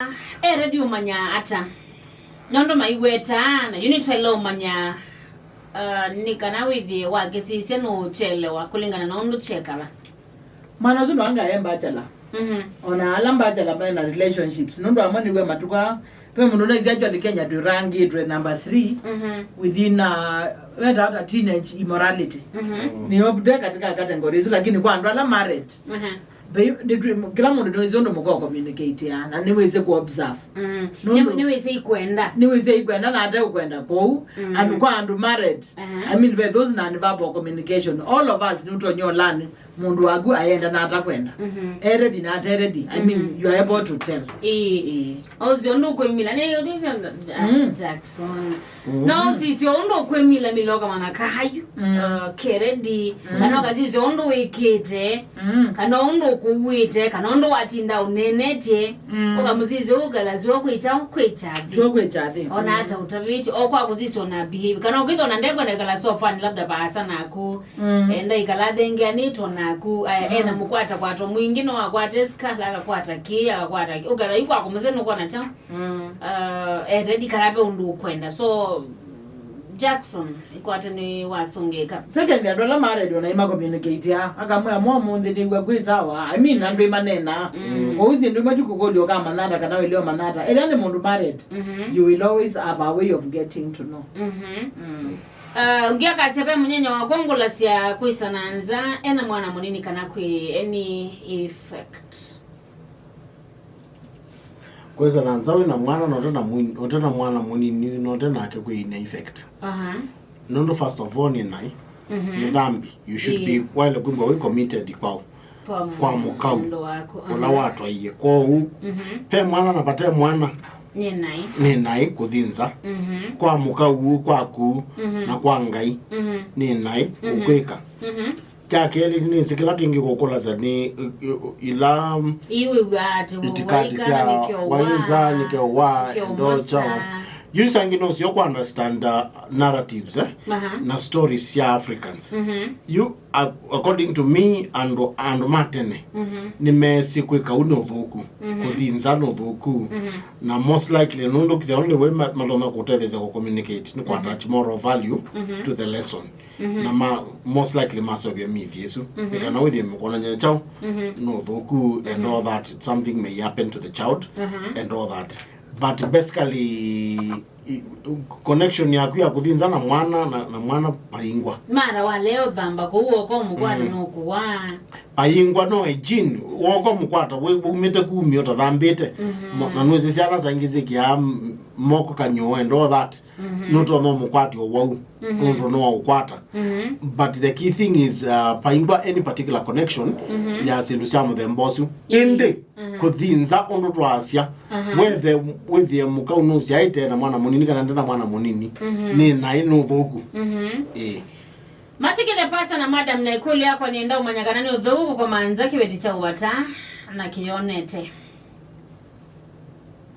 Radio manya ata nondo maiweta na unit fellow manya nikana withi wagisise no chelewa kulingana na ondo chekala mana zo nanga emba chala ona alamba chala ba na relationships nondo amani we matuka pe muno is actually Kenya to rank it number 3 within without teenage immorality ni obde katika categories lakini kwa ndo ala married kila mundu ndoizondo muko communicate yana niweze ku observe niweze ikwenda na ade ukwenda kwa and kwa and married I mean by those non-verbal communication all of us nuto nyolani mundu wagu ayenda na atakwenda ready na ready I mean you are able to tell ozondo kwemila ne Jackson no zizondo kwemila miloka manaka hayu keredi kana zizondo wekete kana ondo kuwite kana ondo watinda unenete okamuzizo ugalaziwa kuita kwechavi ona hata utabiti okwa kuziso na behave kana ubito na ndego ndegala so fun labda baasa nako enda ikaladenge anito naku ena mukwata kwato mwingine wakwateska laka kwatakia ugala yuko akumuzeno kwa na cha ready karabe undu kwenda so Jackson ikwate ni wasongeka second ya dola married ona ima communicate ya akamwe mo mundi ndingwe kwisawa I mean ndo imanena uzi ndo matukugoli okama nada kana weleo manada elane mundu married you will always have a way of getting to know ngia kasepe munyenye wa gongola sia kwisananza ena mwana munini kana kwi any effect kweza nanzawe na mwana notena mwana munini notena ake kwi ina effect nondo first of all ni nai ni dhambi you should be while kumbe we committed kwa muka ola watu aiye kwa pe mwana napate mwana ni nai kuthinza kwa muka kwaku na kwa ngai ni nai ukweka kya keli ni sikila kingi kokola za ni ila iwe watu itikadisia wainza nikewa ndocho yusangi no sio ku understand narratives na stories ya Africans you according to me and matene nimesikweka unothuku kuthinza no thuku na most likely no the only way malona kuteleza ku communicate ni ku attach more value to the lesson na most likely maso bya myth yesu kana with him kona nya chao no thuku and all that something may happen to the child and all that but basically connection yaku ya kuthinza na mwana paingwa mara wa leo thamba kuwo ko mukwata no kuwa paingwa no ejin woko mukwata we umete kumiota thambite na nweze ciana zangize kia moko kanyo and all that not no mukwati owu no ukwata but the key thing is paingwa any particular connection ya sindu cia muthembosu inde kuthinza ondo twacia with the muka unusi aite na mwana munini kana ndana mwana munini ni na ino thuku masikile pasa na madam na ikuli yako nienda umanyagana ni udhuku kwa manza kiweti cha ubata na kionete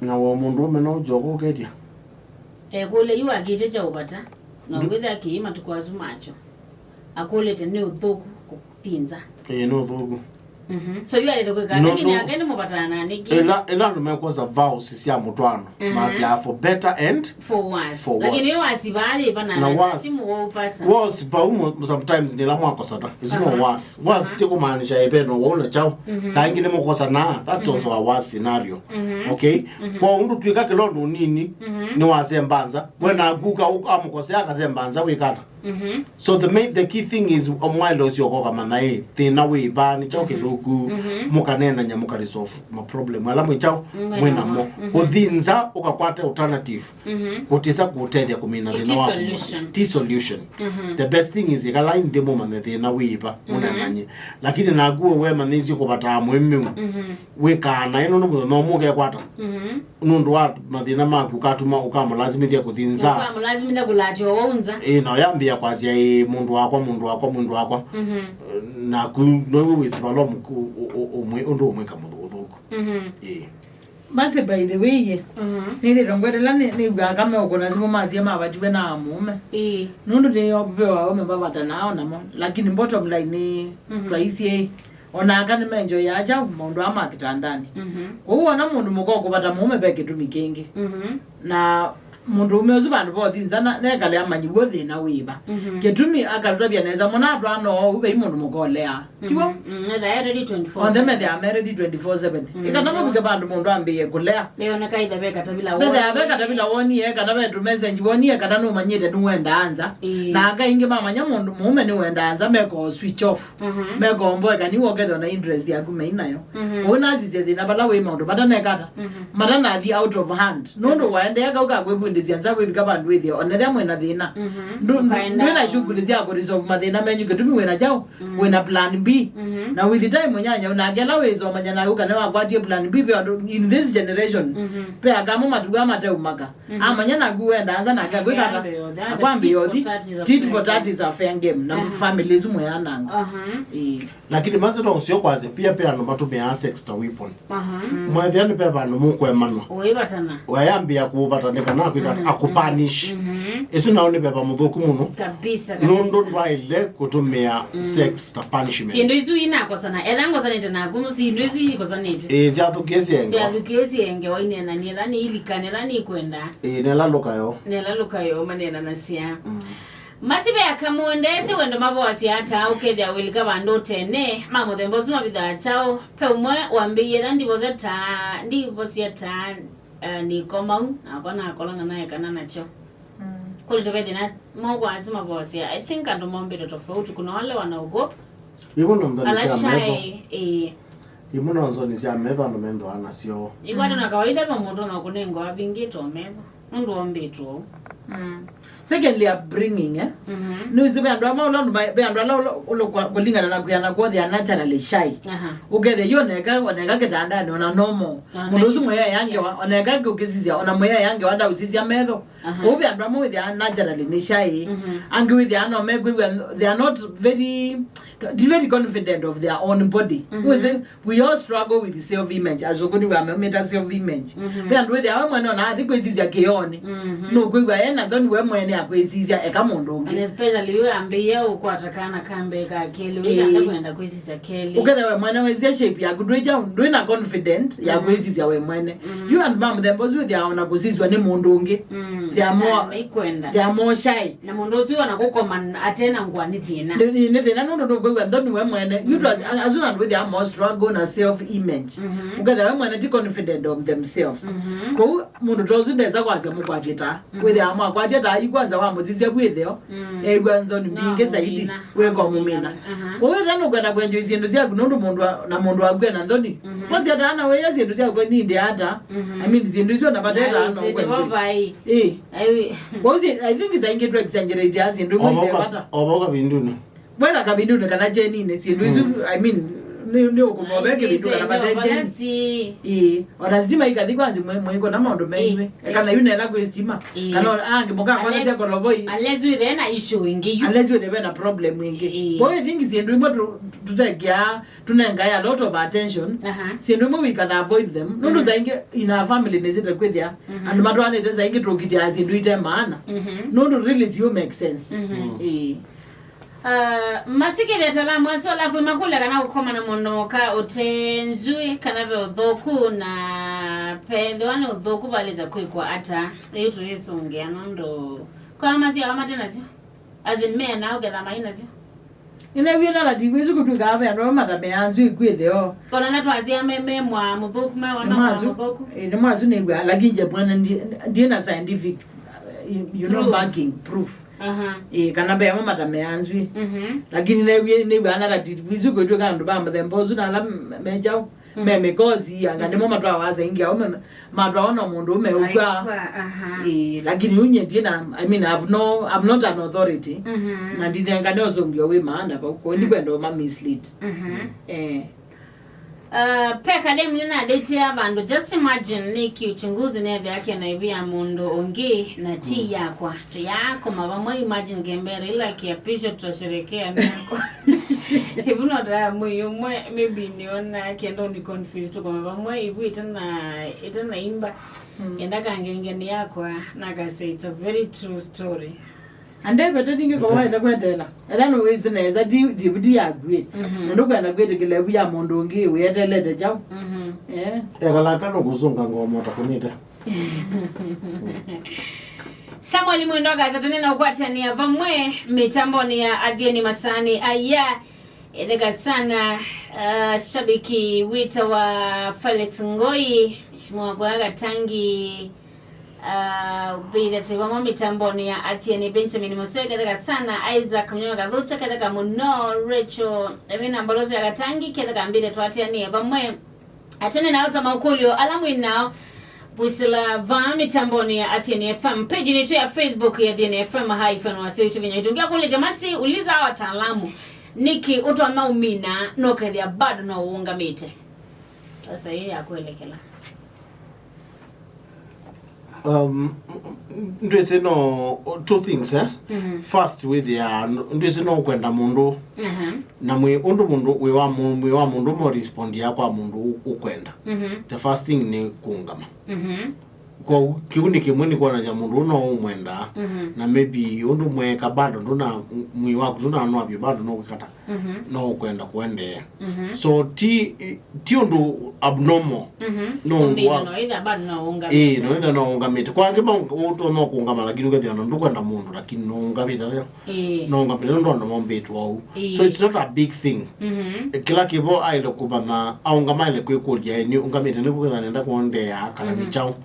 na wa Munduume no jogo ketia kule yu agite cha ubata na witha kiima tukwazu macho akulete ni udhuku kuthinza no thuku so you are the good guy lakini agende mupatana niki ela no mekoza vows sia mutwaano basi for better and for worse lakini wasibali bana simu wo pasa was sometimes ni la mwako sata is no was tiko maanisha epeno wona chao saa ingine mokosa na that's also a worse scenario okay kwa undu twika kilondo nini ni wazembanza when aguka amukosea kazembanza wikata so the key thing is omwalo sio kwa kama thina we ba ni chao kithuku mukanena nyamuka resolve ma problem ala mwichao mwena mo kuthinza ukakwata alternative kutisa kutethia kumina thina wa solution the best thing is ikala inde mo man thina we ba munananye lakini naguo we manizi kubata mwemu we kana ino no muge kwata nundu wa mathina maku katuma ukamulazimithia kuthinza ukamulazimithia kulatio wonza no yambia kwazia mundu wakwa na no wizibalo umwe kamuthuku basi by the way ni rongwetela ni gakame ukona simu mazia mabatiwe na amume nundu ni obewa ome babata nao namo lakini bottom line ni price ona akani menjo yaja mundu ama kitandani uona mundu mukoko bata mume beke tumikengi na mundu umezu bantu bodhinzana nekale amanyi bodhina wiba ketumi akarutabya neza mona atwano ube imundu mukolea tiwo they are ready 24 on them they are married 24/7 ikatama bike bantu mundu ambiye kulea leona kaida beka tabila woni beka tabila woni kana betu message woni kana no manyete nuwenda anza na akainge mama nyamundu mume ni wenda anza meko switch off meko mboe kani wogetho na interest yaku meinayo ona azize thina bala we mundu badane kata madana the out of hand nondo waende yakauka kwebu ndizianza kwebika bantu withia onethe mwena thina ndwina shughuli cia ku resolve mathina menyu ketumi wena jao wena plan B na with the time munyanya unagela wezo manyana yuka ne wakwatie plan B in this generation pe agamo matuga mate umaka amanyana guenda anza na gagwekata akwambi yodi tit for tat is a fair game na families muyananga lakini mazeto sio kwaze pia no matume ya sex ta weapon mwathiani pe bantu mukwemano oibatana wayambia kubatana kana akupanish eso naone beba muthuku muno kabisa nondo waile kutumia sex ta punishment sindo izu ina kwa sana edango sana tena gumu sindo izu kwa sana ite ziathukezi enge waine na ni dhani ilikane dhani kwenda nelaluka yo manena nasia masibe akamuondese wendo mabo wasiata ukethia wilika bando tene mamo thembozu mabitha chao pe umwe wambiye ndivyo siata ni komau akona akolanga naye kana nacho kulitobedi na Mungu anasema bosi I think ando mombe tofauti kuna wale wanaogopa ibono nzoni sia metho ando mendo ana sio igwado na kawaida pa muntu na kunengo abingito metho ndo ombeto secondly upbringing nuzibe ando amaulo be ando lo kulingana na kuyana kwa the naturally shy ugethe yoneka oneka kitandani ona normal mundu uzu moya yange oneka kukizizia ona moya yange wanda uzizia metho obi ando amu with the naturally ni shy angi with the ano megwe they are not very confident of their own body we all struggle with self image azokuni we are self image be ando with the amu na adikwezizia keone no kwegwa ena don't we mwene akwezizia eka mundu ngi and especially we ambiye ukwatakana kambe ka kele we kwenda kwezizia kele ugethe we mwene wezia shape ya kudweja ndwina confident ya kwezizia we mwene you and mom them both with their own kuzizwa ni mundu ngi they are more shy na mundu uzi wana kukoma atena ngwani thina ni thina no kwegwa don't we mwene you was azuna with their more struggle na self image ugethe we mwene ti confident of themselves ko mundu tozu ndeza kwaze mukwatita with their more kwatita ikwanza wa muzizia bwitheo egwanzo ni mbinge zaidi we kwa mumina wewe then ugana kwenjo izindu zia kunundu mundu agwe na ndoni wazi hata ana wewe yazi ndu zia kwa nindi hata I mean zindu hizo na bateta ana kwenjo wazi I think is ainge to exaggerate yazi ndu mwite hata oboka vinduni bwana kabinduni kana jenine zindu hizo I mean ni okumobeke bitu kana bateje onazima ikadi kwanzi mwiko na mondo mewe kana yune la kwestima kana ange moka kwana zako loboi unless we then issue ingi unless we have a problem ingi boy think zindu imo tutegea tunenga a lot of attention zindu imo we can avoid them nundu zainge in our family nezita kwethia and madwane teza ingi trokitia zindu ite maana nundu really you make sense masikile talamu aso lafu makula kana ukoma na mondoka otenzui kana be udhoku na pende wane udhoku baleta kwa ata yitu yesongea nondo kwa mazi ya matena zi azin na ugela maina zi ine wina la divizu kutuka abe ando matabe anzu ikwetheo kona na twazia meme mwa mudhoku me wana mwa mudhoku ine mazu ne gwa laginje bwana ndiye na scientific backing proof kana be mama tameanzwi lakini ne bana la divizu kutuka ando ba mthembozu na la mejao meme kozi anga ndimo matwa waza ingia meme matwa ona mundu umeukwa lakini unye ndina I mean I'm not an authority na ndinenga ndozongio we maana kwa ndikwenda ma mislead peka dem nina date abantu just imagine niki uchunguzi neve yake na hivi ya mundu ongi na tii yakwa tu yako mabamwe imagine gembere ila kiapisho tutasherekea nako hivi nota moyo mwe maybe niona kendo ni confused kwa mabamwe hivi itana imba enda kangenge ni yakwa na gase it's a very true story ande bete dinge ko wa da kwetela ela no wezi na eza di agwe ndo kwenda kwete kile buya mondongi uyetele de jaw kala kana kuzunga ngoma takunita Samuel Mwendoga zatonena ukwatania vamwe mitamboni ya Athiani Masani aya edega sana shabiki wita wa Felix Ngoi mheshimiwa kwa tangi ubida tevamo mitamboni ya Athiani Benjamin Musega edega sana Isaac Mnyoga Dhucha kedega muno Rachel emina mbalozi ya katangi kedega mbide tu Athiani vamwe atone naoza maukulio alamu inao Busila vami tamboni ya Athiani FM page ni tu ya Facebook ya Athiani FM haifan wasi utu vinya itungia kule jamasi uliza hawa wataalamu niki utu anaumina nokedhia bado na uunga mite sasa hii ya kuelekela ndwese no two things first with ya ndwese no kwenda mundu na mwe mundu we wa mundu mo respond ya kwa mundu ukwenda the first thing ni kuungama kwa kiuni kimweni kwa na mundu no umwenda na maybe undu mweka bado nduna mwi wako nduna no abyo bado no kukata no kwenda kuende so ti undu abnormal no no ida bado na unga no ida no unga mite kwa ngema uto no kuungama lakini ukathia ndu kwenda mundu lakini no unga mite no unga mite ndo ndo mbetu au so it's not a big thing kila kibo aile kubana aunga maile kwekulia ni unga mite ni kukana nenda kuonde ya kana ni chao